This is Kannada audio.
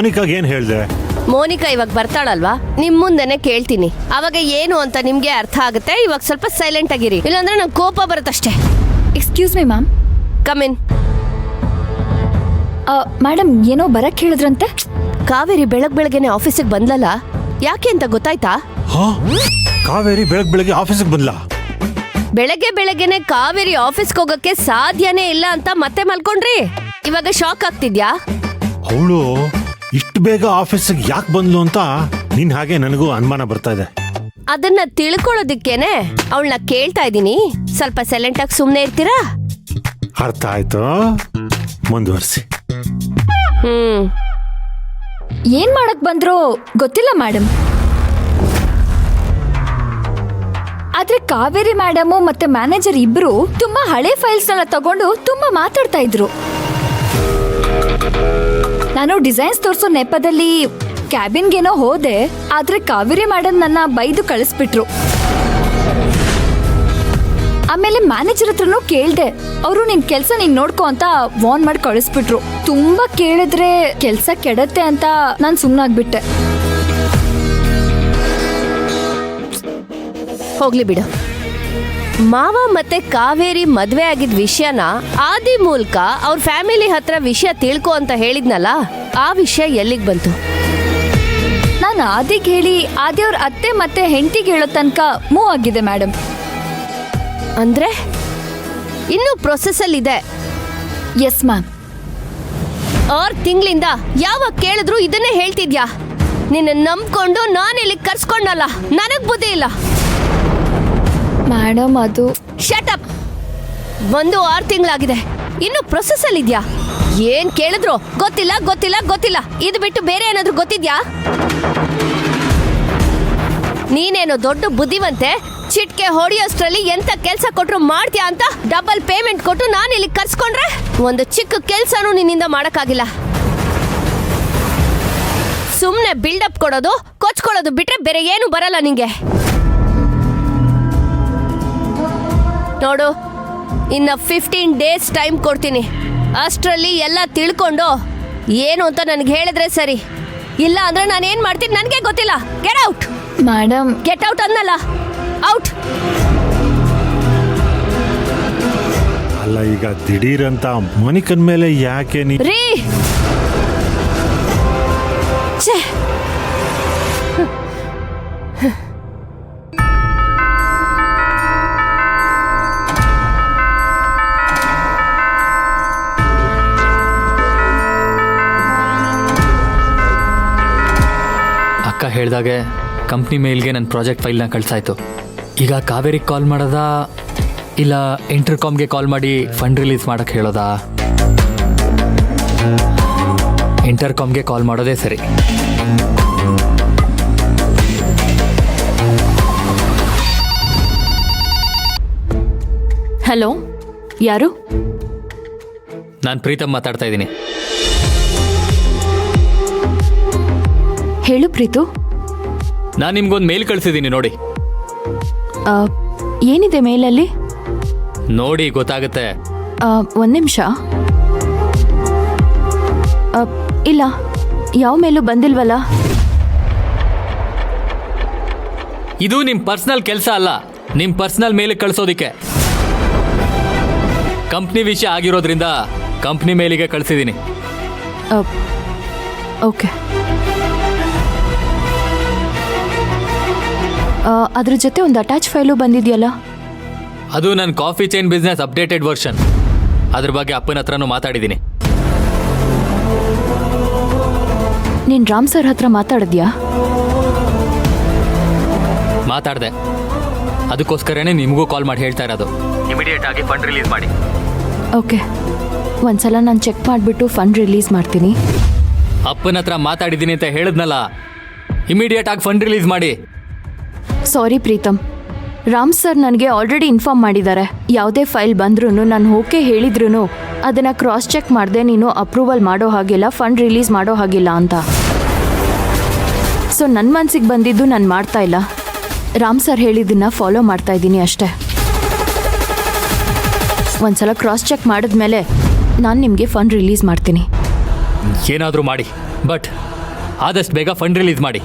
ಮೋನಿಕಾಗೆ ಏನ್ ಹೇಳ್ದೆ? ಮೋನಿಕಾ ಇವಾಗ ಬರ್ತಾಳಲ್ವಾ, ನಿಮ್ ಮುಂದೆನೆ ಕೇಳ್ತೀನಿ. ಅವಾಗ ಏನು ಅಂತ ನಿಮ್ಗೆ ಅರ್ಥ ಆಗುತ್ತೆ. ಇವಾಗ ಸ್ವಲ್ಪ ಸೈಲೆಂಟ್ ಆಗಿರಿ, ಇಲ್ಲಾಂದ್ರೆ ನಂಗೆ ಕೋಪ ಬರುತ್ತಷ್ಟೇ. Excuse me ma'am. Come in. Madam ಏನೋ ಬರಕ್ ಹೇಳಿದ್ರಂತೆ. ಕಾವೇರಿ ಬೆಳಗ್ಗೆನೆ ಆಫೀಸಿಗೆ ಬಂದ್ಲಲ್ಲ, ಯಾಕೆ ಅಂತ ಗೊತ್ತಾಯ್ತಾ? ಕಾವೇರಿ ಬೆಳಗ್ಗೆ ಆಫೀಸಿಗೆ ಬಂದ್ಲಾ? ಬೆಳಗ್ಗೆನೆ ಕಾವೇರಿ ಆಫೀಸ್ಗೆ ಹೋಗಕ್ಕೆ ಸಾಧ್ಯನೇ ಇಲ್ಲ ಅಂತ ಮತ್ತೆ ಮಲ್ಕೊಂಡ್ರಿ. ಇವಾಗ ಶಾಕ್ ಆಗ್ತಿದ್ಯಾ? ಅವಳು ಇಷ್ಟು ಬೇಗ ಆಫೀಸಿಗೆ ಯಾಕೆ ಬಂದ್ಲು ಅಂತ ನಿನ್ ಹಾಗೆ ನನಗೂ ಅನುಮಾನ ಬರ್ತಾ ಇದೆ. ಅದನ್ನ ತಿಳ್ಕೊಳ್ಳೋದಿಕ್ಕೇನೆ ಅವಳನ್ನ ಕೇಳ್ತಾ ಇದ್ದೀನಿ. ಸ್ವಲ್ಪ ಸೈಲೆಂಟ್ ಆಗಿ ಸುಮ್ನೆ ಇರ್ತೀರಾ? ಅರ್ಥ ಆಯ್ತು, ಮುಂದುವರ್ಸಿ. ಏನ್ ಮಾಡಕ್ ಬಂದ್ರು ಗೊತ್ತಿಲ್ಲ ಮೇಡಮ್. ಆದ್ರೆ ಕಾವೇರಿ ಮೇಡಮ್ ಮತ್ತೆ ಮ್ಯಾನೇಜರ್ ಇಬ್ರು ತುಂಬಾ ಹಳೆ ಫೈಲ್ಸ್ ನೆಲ್ಲ ತಗೊಂಡು ತುಂಬಾ ಮಾತಾಡ್ತಾ ಇದ್ರು. ನಾನು ಡಿಸೈನ್ಸ್ ತೋರ್ಸೋ ನೆಪದಲ್ಲಿ ಕ್ಯಾಬಿನ್ಗೇನೋ ಹೋದೆ, ಆದ್ರೆ ಕಾವೇರಿ ಮೇಡಮ್ ನನ್ನ ಬೈದು ಕಳಿಸ್ಬಿಟ್ರು. ಆಮೇಲೆ ಮ್ಯಾನೇಜರ್ ಹತ್ರನೂ ಕೇಳ್ದೆ, ಅವರು ನಿನ್ ಕೆಲ್ಸ ನೀನ್ ನೋಡ್ಕೊ ಅಂತ ವಾರ್ನ್ ಮಾಡಿ ಕಳಿಸ್ಬಿಟ್ರು. ತುಂಬಾ ಕೇಳಿದ್ರೆ ಕೆಲ್ಸ ಕೆಡತ್ತೆ ಅಂತ ನಾನ್ ಸುಮ್ನಾಗ್ಬಿಟ್ಟೆ. ಹೋಗ್ಲಿ ಬಿಡು. ಮಾವ ಮತ್ತೆ ಕಾವೇರಿ ಮದ್ವೆ ಆಗಿದ್ ವಿಷಯನ ಆದಿ ಮೂಲಕ ಅವ್ರ ಫ್ಯಾಮಿಲಿ ಹತ್ರ ವಿಷಯ ತಿಳ್ಕೊ ಅಂತ ಹೇಳಿದ್ನಲ್ಲ, ಆ ವಿಷಯ ಎಲ್ಲಿಗ್ ಬಂತು? ನಾನು ಆದಿಗೆ ಹೇಳಿ ಆದಿಯವ್ರ ಅತ್ತೆ ಮತ್ತೆ ಹೆಂಡತಿಗೆ ಹೇಳೋ ತನಕ ಮೂವ್ ಆಗಿದೆ ಮೇಡಮ್. ಅಂದ್ರೆ ಇನ್ನೂ ಪ್ರೊಸೆಸ್ ಅಲ್ಲಿ ಇದೆ? Yes ma'am. 6 ತಿಂಗಳಿಂದ ಯಾವಾಗ ಕೇಳಿದ್ರು ಇದನ್ನೇ ಹೇಳ್ತಿದ್ಯಾ. ನಿನ್ನ ನಂಬ್ಕೊಂಡು ನಾನು ಇಲ್ಲಿ ಕರ್ಸ್ಕೊಂಡಲ್ಲ, ನನಗ್ ಬುದ್ಧಿ ಇಲ್ಲ. ಮೇಡಮ್ ಅದು ಶಟ್ ಅಪ್. 6 ತಿಂಗಳಾಗಿದೆ, ಇನ್ನು ಪ್ರೊಸೆಸ್ ಅಲ್ಲಿ ಇದ್ಯಾ? ಏನ್ ಕೇಳಿದ್ರು ಗೊತ್ತಿಲ್ಲ ಗೊತ್ತಿಲ್ಲ ಗೊತ್ತಿಲ್ಲ, ಇದು ಬಿಟ್ಟು ಬೇರೆ ಏನಾದ್ರೂ ಗೊತ್ತಿದ್ಯಾ? ನೀನೇನು ದೊಡ್ಡ ಬುದ್ಧಿವಂತೆ, ಚಿಟ್ಕೆ ಹೊಡಿಯೋಷ್ಟ್ರಲ್ಲಿ ಎಂತ ಕೆಲ್ಸ ಕೊಟ್ರು ಮಾಡ್ತೀಯಾ ಅಂತ ಡಬಲ್ ಪೇಮೆಂಟ್ ಕೊಟ್ಟು ನಾನು ಇಲ್ಲಿ ಕರ್ಸ್ಕೊಂಡ್ರೆ ಒಂದು ಚಿಕ್ಕ ಕೆಲ್ಸನೂ ನಿನ್ನಿಂದ ಮಾಡಕ್ಕಾಗಿಲ್ಲ. ಸುಮ್ನೆ ಬಿಲ್ಡಪ್ ಕೊಡೋದು ಕೊಚ್ಕೊಳ್ಳೋದು ಬಿಟ್ರೆ ಬೇರೆ ಏನು ಬರಲ್ಲ ನಿಂಗೆ. ನೋಡು, ಇನ್ನ 15 ಡೇಸ್ ಟೈಮ್ ಕೊಡ್ತೀನಿ. ಅಷ್ಟರಲ್ಲಿ ಎಲ್ಲ ತಿಳ್ಕೊಂಡು ಏನು ಅಂತ ನನಗೆ ಹೇಳಿದ್ರೆ ಸರಿ, ಇಲ್ಲ ಅಂದ್ರೆ ನಾನು ಏನ್ ಮಾಡ್ತೀನಿ ನನಗೆ ಗೊತ್ತಿಲ್ಲ. Get out madam. Get out ಅನ್ನಲ್ಲ, ಔಟ್. ಅಲ್ಲ, ಈಗ ದಿಢೀರಂತ ಮೋನಿಕನ್ ಮೇಲೆ ಯಾಕೆ ನೀ? ರೀ ಛೇ, ಅಕ್ಕ ಹೇಳ್ದಾಗೆ ಕಂಪ್ನಿ ಮೇಲ್ಗೆ ನನ್ನ ಪ್ರಾಜೆಕ್ಟ್ ಫೈಲ್ನ ಕಳ್ಸಾಯ್ತು. ಈಗ ಕಾವೇರಿಗೆ ಕಾಲ್ ಮಾಡೋದಾ ಇಲ್ಲ ಇಂಟರ್ಕಾಮ್ಗೆ ಕಾಲ್ ಮಾಡಿ ಫಂಡ್ ರಿಲೀಸ್ ಮಾಡೋಕ್ಕೆ ಹೇಳೋದಾ? ಇಂಟರ್ಕಾಮ್ಗೆ ಕಾಲ್ ಮಾಡೋದೇ ಸರಿ. ಹಲೋ, ಯಾರು? ನಾನು ಪ್ರೀತಮ್ ಮಾತಾಡ್ತಾ ಇದ್ದೀನಿ. ಹೇಳು ಪ್ರೀತು. ನಾನು ನಿಮ್ಗೊಂದು ಮೇಲ್ ಕಳಿಸಿದ್ದೀನಿ ನೋಡಿ. ಏನಿದೆ ಮೇಲಲ್ಲಿ? ನೋಡಿ ಗೊತ್ತಾಗುತ್ತೆ. ಒಂದು ನಿಮಿಷ. ಇಲ್ಲ, ಯಾವ ಮೇಲೂ ಬಂದಿಲ್ವಲ್ಲ. ಇದು ನಿಮ್ಮ ಪರ್ಸನಲ್ ಕೆಲಸ ಅಲ್ಲ, ನಿಮ್ಮ ಪರ್ಸನಲ್ ಮೇಲ್ ಕಳಿಸೋದಿಕ್ಕೆ. ಕಂಪ್ನಿ ವಿಷಯ ಆಗಿರೋದ್ರಿಂದ ಕಂಪ್ನಿ ಮೇಲಿಗೆ ಕಳಿಸಿದ್ದೀನಿ. ಓಕೆ. ಅದ್ರ ಜೊತೆ ಒಂದು ಅಟ್ಯಾಚ್ ಫೈಲು ಬಂದಿದೆಯಲ್ಲ? ಅದು ನನ್ನ coffee chain business updated version. ಅದ್ರ ಬಗ್ಗೆ ಅಪ್ಪನ ಹತ್ರನೂ ಮಾತಾಡಿದ್ದೀನಿ. ನೀನು ರಾಮ್ ಸರ್ ಹತ್ರ ಮಾತಾಡಿದ್ಯಾ? ಮಾತಾಡಿದೆ, ಅದಕ್ಕೋಸ್ಕರನೇ ನಿಮಗೂ ಕಾಲ್ ಮಾಡಿ ಹೇಳ್ತಾ ಇರೋದು. ಇಮಿಡಿಯೇಟ್ ಆಗಿ ಫಂಡ್ ರಿಲೀಸ್ ಮಾಡಿ. ಓಕೆ, ಒಂದ್ಸಲ ನಾನು ಚೆಕ್ ಮಾಡಿಬಿಟ್ಟು ಫಂಡ್ ರಿಲೀಸ್ ಮಾಡ್ತೀನಿ. ಅಪ್ಪನ ಹತ್ರ ಮಾತಾಡಿದ್ದೀನಿ ಅಂತ ಹೇಳಿದ್ನಲ್ಲ, ಇಮಿಡಿಯೇಟ್ ಆಗಿ ಫಂಡ್ ರಿಲೀಸ್ ಮಾಡಿ. ಸಾರಿ ಪ್ರೀತಮ್, ರಾಮ್ ಸರ್ ನನಗೆ ಆಲ್ರೆಡಿ ಇನ್ಫಾರ್ಮ್ ಮಾಡಿದ್ದಾರೆ. ಯಾವುದೇ ಫೈಲ್ ಬಂದ್ರೂ ನಾನು ಓಕೆ ಹೇಳಿದ್ರು ಅದನ್ನು ಕ್ರಾಸ್ ಚೆಕ್ ಮಾಡಿದೆ ನೀನು ಅಪ್ರೂವಲ್ ಮಾಡೋ ಹಾಗಿಲ್ಲ, ಫಂಡ್ ರಿಲೀಸ್ ಮಾಡೋ ಹಾಗಿಲ್ಲ ಅಂತ. ಸೊ ನನ್ನ ಮನಸ್ಸಿಗೆ ಬಂದಿದ್ದು ನಾನು ಮಾಡ್ತಾ ಇಲ್ಲ. ರಾಮ್ ಸರ್ ಹೇಳಿದ್ದನ್ನು ಫಾಲೋ ಮಾಡ್ತಾ ಇದ್ದೀನಿ ಅಷ್ಟೇ. ಒಂದ್ಸಲ ಕ್ರಾಸ್ ಚೆಕ್ ಮಾಡಿದ್ಮೇಲೆ ನಾನು ನಿಮಗೆ ಫಂಡ್ ರಿಲೀಸ್ ಮಾಡ್ತೀನಿ. ಏನಾದರೂ ಮಾಡಿ, ಬಟ್ ಆದಷ್ಟು ಬೇಗ ಫಂಡ್ ರಿಲೀಸ್ ಮಾಡಿ.